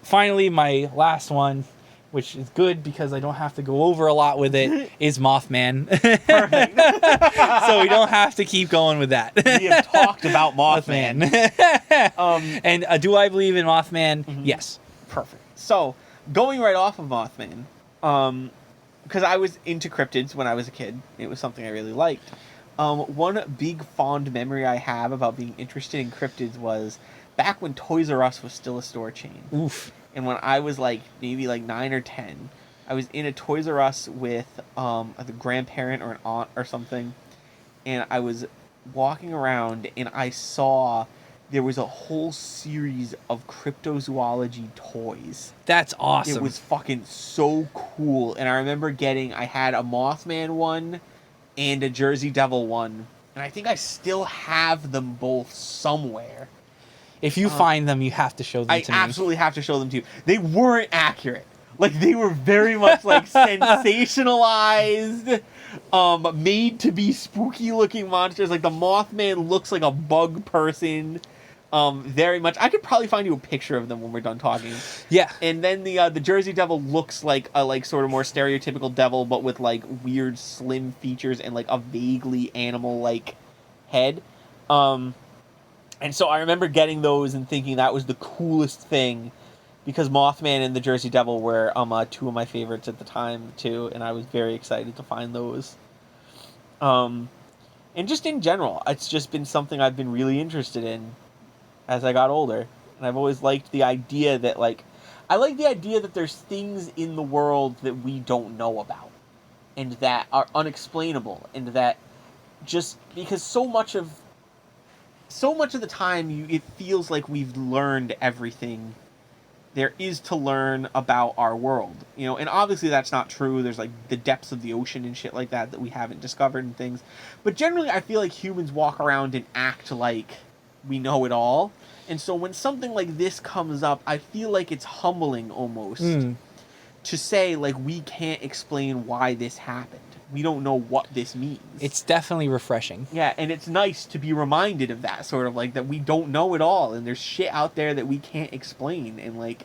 finally, my last one, which is good because I don't have to go over a lot with it, is Mothman. Perfect. So we don't have to keep going with that. We have talked about Mothman. And do I believe in Mothman? Mm-hmm. Yes. Perfect. So, going right off of Mothman, because I was into cryptids when I was a kid. It was something I really liked. One big fond memory I have about being interested in cryptids was back when Toys R Us was still a store chain. Oof. And when I was maybe 9 or 10, I was in a Toys R Us with a grandparent or an aunt or something, and I was walking around and I saw there was a whole series of cryptozoology toys. That's awesome. It was fucking so cool. And I remember I had a Mothman one and a Jersey Devil one, and I think I still have them both somewhere. If you find them, you have to show them to me. I absolutely have to show them to you. They weren't accurate. They were very much sensationalized, made to be spooky looking monsters. The Mothman looks like a bug person. Very much. I could probably find you a picture of them when we're done talking. Yeah. And then the Jersey Devil looks like a sort of more stereotypical devil, but with weird slim features and a vaguely animal head. And so I remember getting those and thinking that was the coolest thing, because Mothman and the Jersey Devil were two of my favorites at the time too, and I was very excited to find those. And just in general, it's just been something I've been really interested in as I got older, and I've always liked the idea that I like the idea that there's things in the world that we don't know about, and that are unexplainable, and that just because so much of the time it feels like we've learned everything there is to learn about our world, and obviously that's not true. There's the depths of the ocean and shit like that we haven't discovered and things, but generally I feel like humans walk around and act like we know it all, and so when something like this comes up, I feel like it's humbling almost to say we can't explain why this happened. We don't know what this means. It's definitely refreshing. Yeah, and it's nice to be reminded of that, sort of that we don't know it all, and there's shit out there that we can't explain, and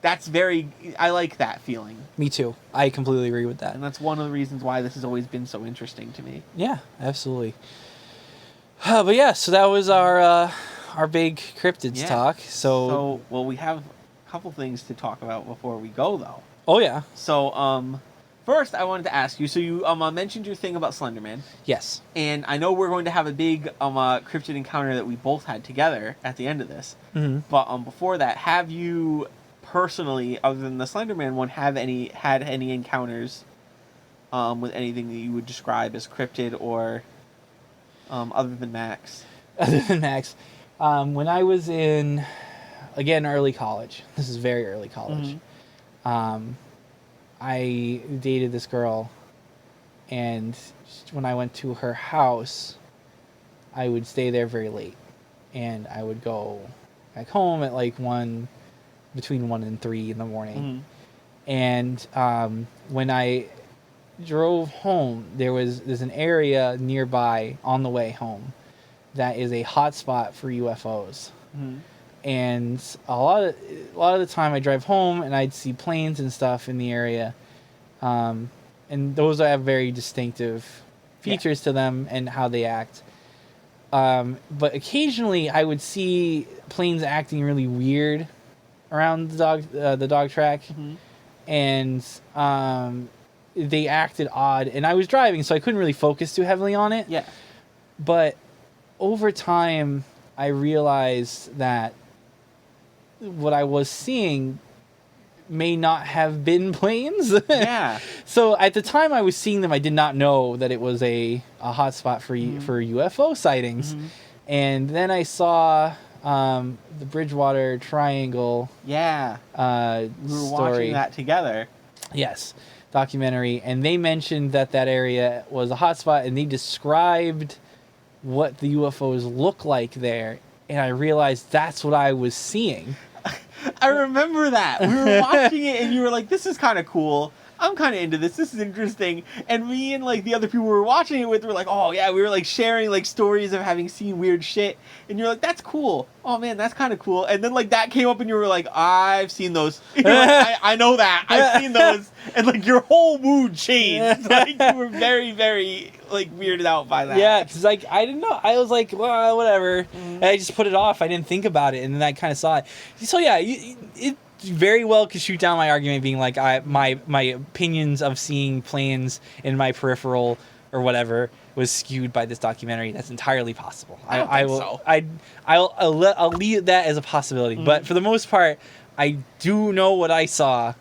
that's I like that feeling. Me too. I completely agree with that. And that's one of the reasons why this has always been so interesting to me. Yeah, absolutely. But yeah, so that was our big cryptids talk. So we have a couple things to talk about before we go, though. Oh yeah. So first, I wanted to ask you. So you mentioned your thing about Slenderman. Yes. And I know we're going to have a big cryptid encounter that we both had together at the end of this. Mm-hmm. But before that, have you personally, other than the Slenderman one, had any encounters with anything that you would describe as cryptid, or other than Max? Other than Max, when I was in, again, early college. This is very early college. Mm-hmm. I dated this girl, and when I went to her house, I would stay there very late, and I would go back home at between 1 and 3 in the morning. Mm-hmm. And when I drove home, there's an area nearby on the way home that is a hot spot for UFOs. Mm-hmm. And a lot of the time I drive home and I'd see planes and stuff in the area. And those have very distinctive features to them and how they act. But occasionally I would see planes acting really weird around the dog track. Mm-hmm. And they acted odd. And I was driving, so I couldn't really focus too heavily on it. Yeah. But over time, I realized that what I was seeing may not have been planes. Yeah. So at the time I was seeing them, I did not know that it was a hotspot for UFO sightings. Mm-hmm. And then I saw the Bridgewater Triangle. Yeah. We were story. watching that together. Yes. Documentary. And they mentioned that area was a hotspot, and they described what the UFOs look like there. And I realized that's what I was seeing. I remember that. We were watching it, and you were like, this is kind of cool. I'm kind of into this. This is interesting. And me and like the other people we were watching it with were like, oh yeah, we were like sharing like stories of having seen weird shit. And you're like, that's cool. Oh man, that's kind of cool. And then like that came up and you were like, I've seen those. You're like, I know that. I've seen those. And like your whole mood changed. Like you were very, very like weirded out by that. Yeah, because like I didn't know. I was like, well, whatever. And I just put it off. I didn't think about it, and then I kind of saw it. So yeah, it very well could shoot down my argument, being like my opinions of seeing planes in my peripheral or whatever was skewed by this documentary. That's entirely possible. I'll leave that as a possibility. But for the most part, I do know what I saw,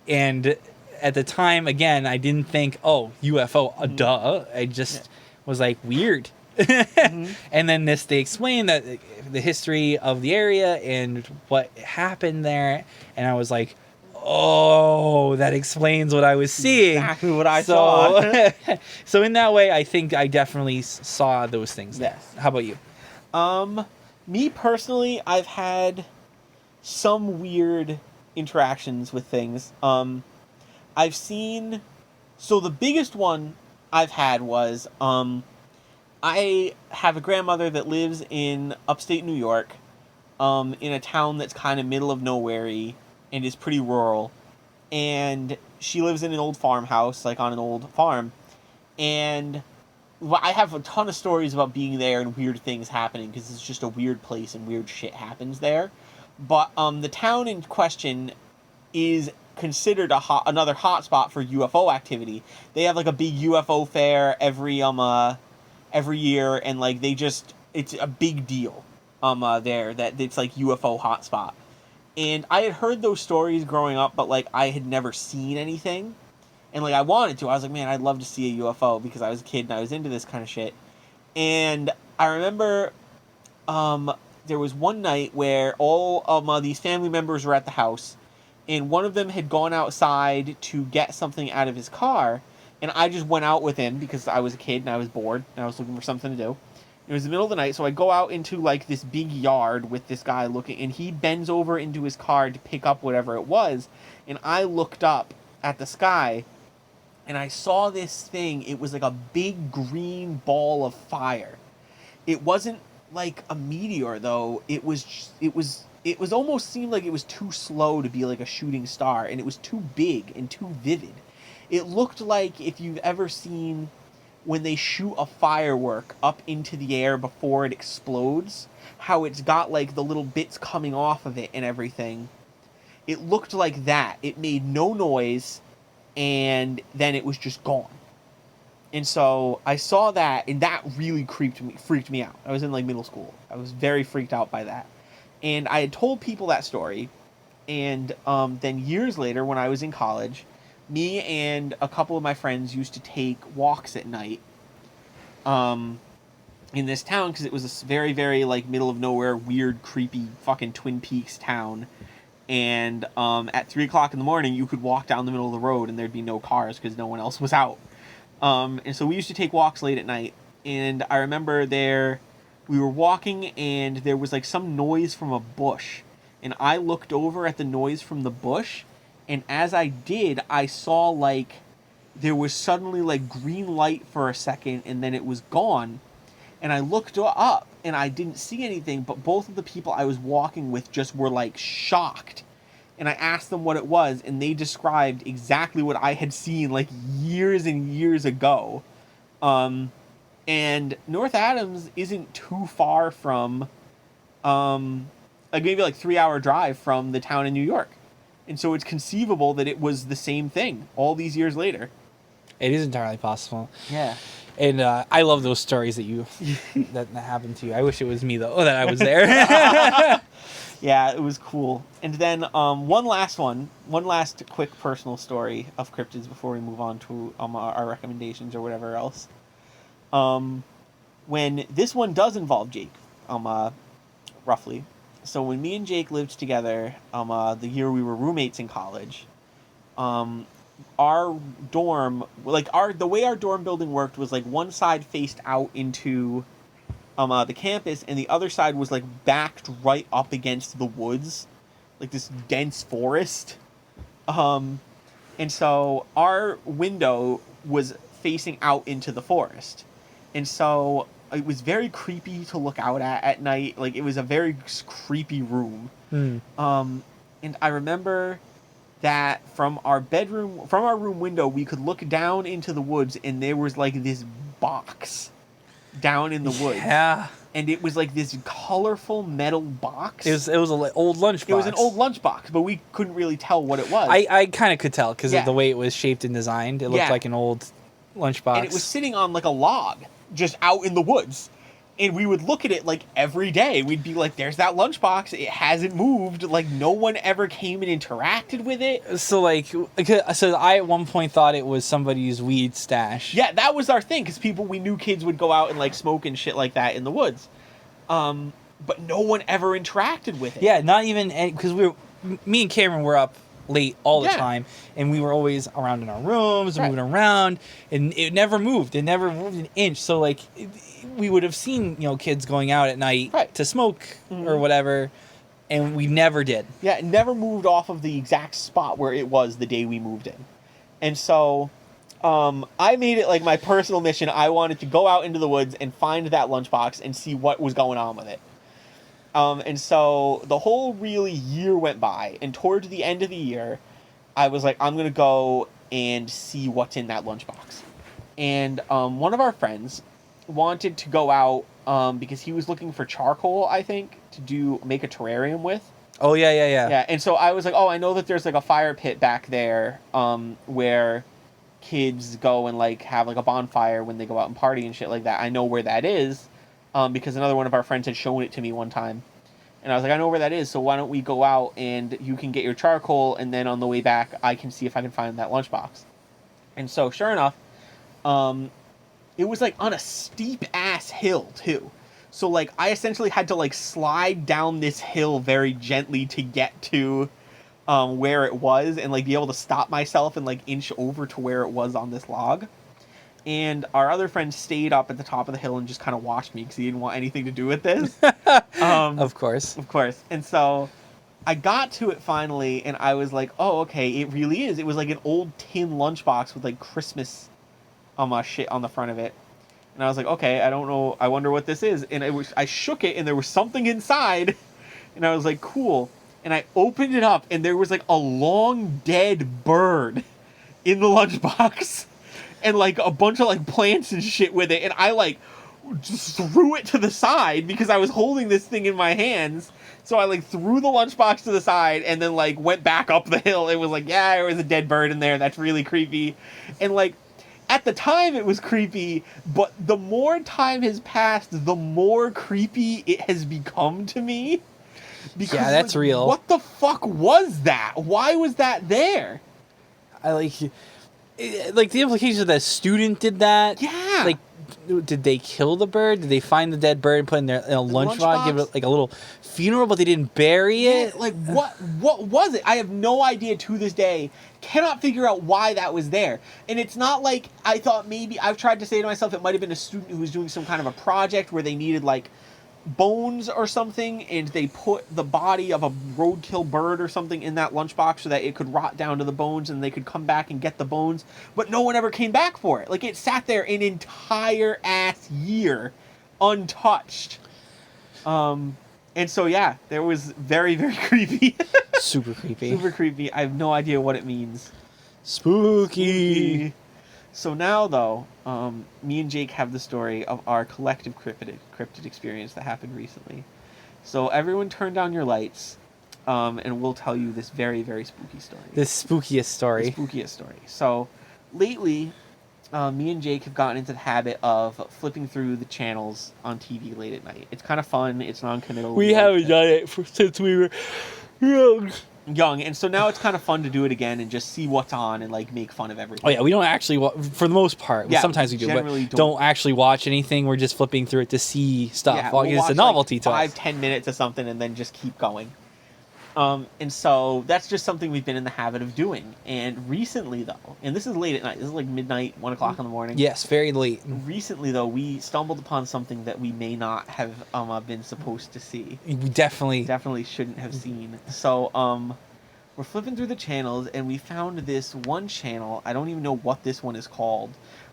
and at the time, again, I didn't think, oh, UFO, duh. I just was like, weird. And then they explained that the history of the area and what happened there, and I was like, oh, that explains what I was seeing. Exactly what I saw. So in that way, I think I definitely saw those things. Yes. How about you? Me personally, I've had some weird interactions with things. I've seen... So the biggest one I've had was... I have a grandmother that lives in upstate New York, in a town that's kind of middle of nowhere-y and is pretty rural. And she lives in an old farmhouse, like on an old farm. And I have a ton of stories about being there and weird things happening because it's just a weird place and weird shit happens there. But the town in question is considered another hotspot for UFO activity. They have like a big UFO fair every year, and like it's a big deal there that it's like UFO hotspot. And I had heard those stories growing up, but like I had never seen anything. And like I wanted to. I was like, man, I'd love to see a UFO because I was a kid and I was into this kind of shit. And I remember there was one night where all of these family members were at the house, and one of them had gone outside to get something out of his car. And I just went out with him because I was a kid and I was bored and I was looking for something to do. It was the middle of the night, so I go out into like this big yard with this guy looking, and he bends over into his car to pick up whatever it was. And I looked up at the sky and I saw this thing. It was like a big green ball of fire. It wasn't like a meteor though. It was almost seemed like it was too slow to be like a shooting star, and it was too big and too vivid. It looked like if you've ever seen when they shoot a firework up into the air before it explodes, how it's got like the little bits coming off of it and everything. It looked like that. It made no noise, and then it was just gone. And so I saw that, and that really freaked me out. I was in like middle school. I was very freaked out by that. And I had told people that story, and then years later when I was in college, me and a couple of my friends used to take walks at night in this town because it was this very, very like middle of nowhere, weird, creepy fucking Twin Peaks town. And at 3 o'clock in the morning, you could walk down the middle of the road and there'd be no cars because no one else was out. And so we used to take walks late at night. And I remember we were walking and there was like some noise from a bush. And I looked over at the noise from the bush. And as I did, I saw like there was suddenly like green light for a second and then it was gone. And I looked up and I didn't see anything, but both of the people I was walking with just were like shocked. And I asked them what it was, and they described exactly what I had seen like years and years ago. And North Adams isn't too far from like maybe like 3-hour drive from the town in New York. And so it's conceivable that it was the same thing all these years later. It is entirely possible. Yeah. And I love those stories that happened to you. I wish it was me, though, that I was there. Yeah, it was cool. And then one last quick personal story of cryptids before we move on to our recommendations or whatever else. When this one does involve Jake, roughly. So when me and Jake lived together, the year we were roommates in college, our dorm, the way our dorm building worked was like one side faced out into the campus, and the other side was like backed right up against the woods, like this dense forest. And so our window was facing out into the forest. And so it was very creepy to look out at night. Like, it was a very creepy room. Hmm. And I remember that from our room window, we could look down into the woods, and there was like this box down in the woods. Yeah. And it was like this colorful metal box. It was an old lunchbox. It was an old lunchbox, but we couldn't really tell what it was. I kind of could tell because Yeah. of the way it was shaped and designed. It looked like an old lunchbox. And it was sitting on like a log, just out in the woods. And we would look at it like every day. We'd be like, there's that lunchbox. It hasn't moved. Like, no one ever came and interacted with it. So I at one point thought it was somebody's weed stash. Yeah, that was our thing, because we knew kids would go out and like smoke and shit like that in the woods. But no one ever interacted with it. Yeah, not even, because me and Cameron were up late all the time, and we were always around in our rooms, moving around, and it never moved. It never moved an inch. So like, we would have seen kids going out at night to smoke or whatever, and we never did. Yeah, it never moved off of the exact spot where it was the day we moved in. And so I made it like my personal mission. I wanted to go out into the woods and find that lunchbox and see what was going on with it. And so the whole really year went by, and towards the end of the year, I was like, I'm going to go and see what's in that lunchbox. And one of our friends wanted to go out because he was looking for charcoal, I think, to make a terrarium with. Oh, yeah. Yeah, and so I was like, oh, I know that there's like a fire pit back there where kids go and like have like a bonfire when they go out and party and shit like that. I know where that is because another one of our friends had shown it to me one time. And I was like, I know where that is, so why don't we go out and you can get your charcoal, and then on the way back, I can see if I can find that lunchbox. And so, sure enough, it was like on a steep-ass hill, too. So, like, I essentially had to, like, slide down this hill very gently to get to where it was and, like, be able to stop myself and, like, inch over to where it was on this log. And our other friend stayed up at the top of the hill and just kind of watched me because he didn't want anything to do with this. Of course. Of course. And so I got to it finally, and I was like, oh, okay, it really is. It was like an old tin lunchbox with, like, Christmas shit on the front of it. And I was like, okay, I don't know. I wonder what this is. And I shook it, and there was something inside. And I was like, cool. And I opened it up, and there was, like, a long dead bird in the lunchbox. And, like, a bunch of, like, plants and shit with it. And I, like, just threw it to the side because I was holding this thing in my hands. So I, like, threw the lunchbox to the side and then, like, went back up the hill. It was like, yeah, there was a dead bird in there. That's really creepy. And, like, at the time it was creepy, but the more time has passed, the more creepy it has become to me. Because, yeah, that's like, real. What the fuck was that? Why was that there? Like the implication that a student did that. Yeah. Like, did they kill the bird? Did they find the dead bird and put it in a lunchbox, give it like a little funeral, but they didn't bury it? Yeah, like, what was it? I have no idea to this day. Cannot figure out why that was there. And it's not like I thought maybe, I've tried to say to myself, it might have been a student who was doing some kind of a project where they needed, like, bones or something, and they put the body of a roadkill bird or something in that lunchbox so that it could rot down to the bones and they could come back and get the bones, but no one ever came back for it. Like, it sat there an entire ass year untouched. And so yeah, there was very, very creepy. Super creepy. Super creepy. I have no idea what it means. Spooky. So now, though, me and Jake have the story of our collective cryptid experience that happened recently. So everyone turn down your lights, and we'll tell you this very, very spooky story. The spookiest story. The spookiest story. So lately, me and Jake have gotten into the habit of flipping through the channels on TV late at night. It's kind of fun. It's non-committal. We haven't done it since we were young, and so now it's kind of fun to do it again and just see what's on and, like, make fun of everything. Oh yeah, we don't actually for the most part. Yeah, sometimes we do, but generally don't actually watch anything. We're just flipping through it to see stuff. Yeah, Well, we'll it's watch, a novelty like, to us. 5-10 minutes of something and then just keep going. And so that's just something we've been in the habit of doing. And recently, though, and this is late at night, this is like midnight, 1 o'clock in the morning. Yes, very late. Recently, though, we stumbled upon something that we may not have been supposed to see. We definitely Definitely shouldn't have seen. So, we're flipping through the channels, and we found this one channel. I don't even know what this one is called,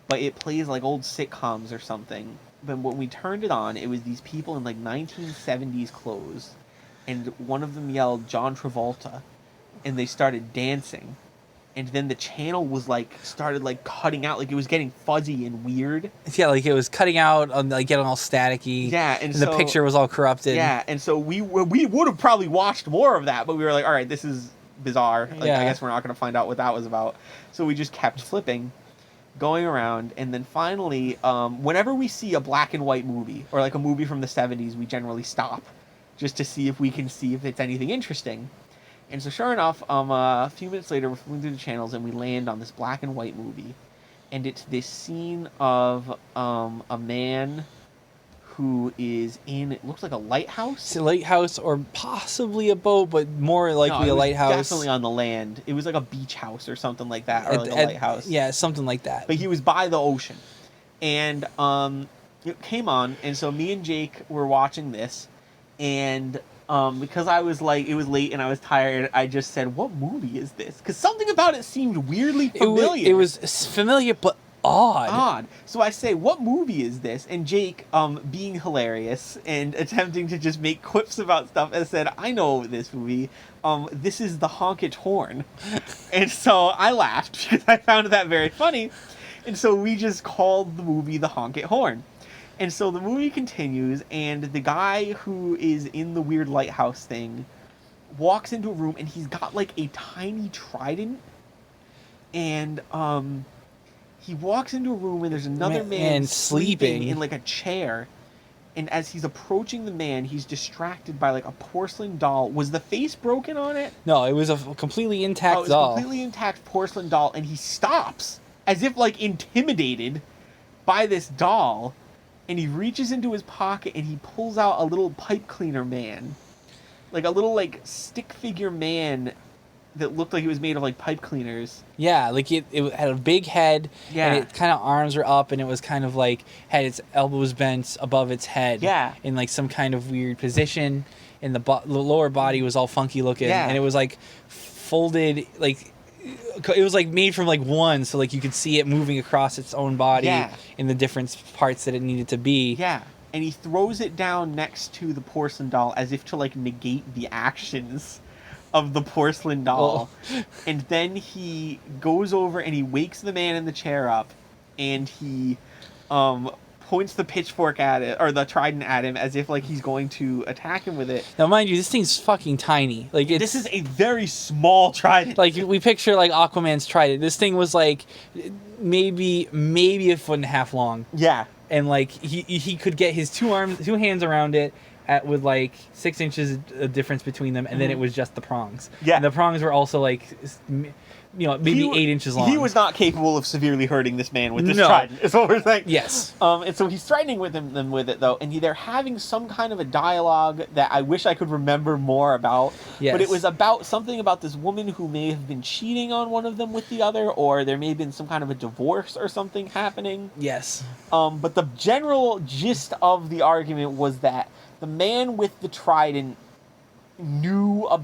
but it plays like old sitcoms or something. But when we turned it on, it was these people in like 1970s clothes, and one of them yelled John Travolta, and they started dancing. And then the channel was like started like cutting out, like it was getting fuzzy and weird. Yeah, like it was cutting out, like getting all staticky. Yeah, and the so, picture was all corrupted. Yeah, and so we would have probably watched more of that, but we were like, all right, this is bizarre. Like, Yeah. I guess we're not going to find out what that was about. So we just kept flipping, going around, and then finally, whenever we see a black and white movie or like a movie from the 70s, we generally stop just to see if we can see if it's anything interesting. And so sure enough, a few minutes later, we're flipping through the channels and we land on this black and white movie. And it's this scene of a man who is in, it looks like a lighthouse. It's a lighthouse or possibly a boat, but more likely No, a lighthouse. Definitely on the land. It was like a beach house or something like that, or like a lighthouse. Yeah, something like that. But he was by the ocean. And it came on, and so me and Jake were watching this, and because I was like, it was late and I was tired, I just said, what movie is this? Because something about it seemed weirdly familiar. It was familiar, but odd. So I say, what movie is this? And Jake, being hilarious and attempting to just make quips about stuff, has said, I know this movie. This is The Honk-It Horn. And so I laughed because I found that very funny. And so we just called the movie The Honk-It Horn. And so the movie continues, and the guy who is in the weird lighthouse thing walks into a room, and he's got like a tiny trident. And he walks into a room, and there's another man sleeping in like a chair. And as he's approaching the man, he's distracted by like a porcelain doll. Was the face broken on it? No, it was a completely intact doll. It was doll. a completely intact porcelain doll, and he stops as if like intimidated by this doll. And he reaches into his pocket and he pulls out a little pipe cleaner man. Like a little like stick figure man that looked like it was made of like pipe cleaners. Yeah, like it had a big head, Yeah. and it kind of arms were up, and it was kind of like had its elbows bent above its head. Yeah. In like some kind of weird position, and the lower body was all funky looking. Yeah. And it was like folded, like it was like made from like one, so like you could see it moving across its own body. Yeah. In the different parts that it needed to be. Yeah. And he throws it down next to the porcelain doll as if to like negate the actions of the porcelain doll. And then he goes over and he wakes the man in the chair up, and he points the pitchfork at it, or the trident at him, as if like he's going to attack him with it. Now, mind you, this thing's fucking tiny. Like This is a very small trident. like we picture like Aquaman's trident. This thing was like maybe a foot and a half long. Yeah. And like he could get his two hands around it with like 6 inches of difference between them, and then it was just the prongs. Yeah. And the prongs were also like, maybe 8 inches long. He was not capable of severely hurting this man with this No. trident, is what we're saying. Yes. And so he's threatening them with it, though, and they're having some kind of a dialogue that I wish I could remember more about. Yes. But it was about something about this woman who may have been cheating on one of them with the other, or there may have been some kind of a divorce or something happening. Yes. But the general gist of the argument was that the man with the trident knew about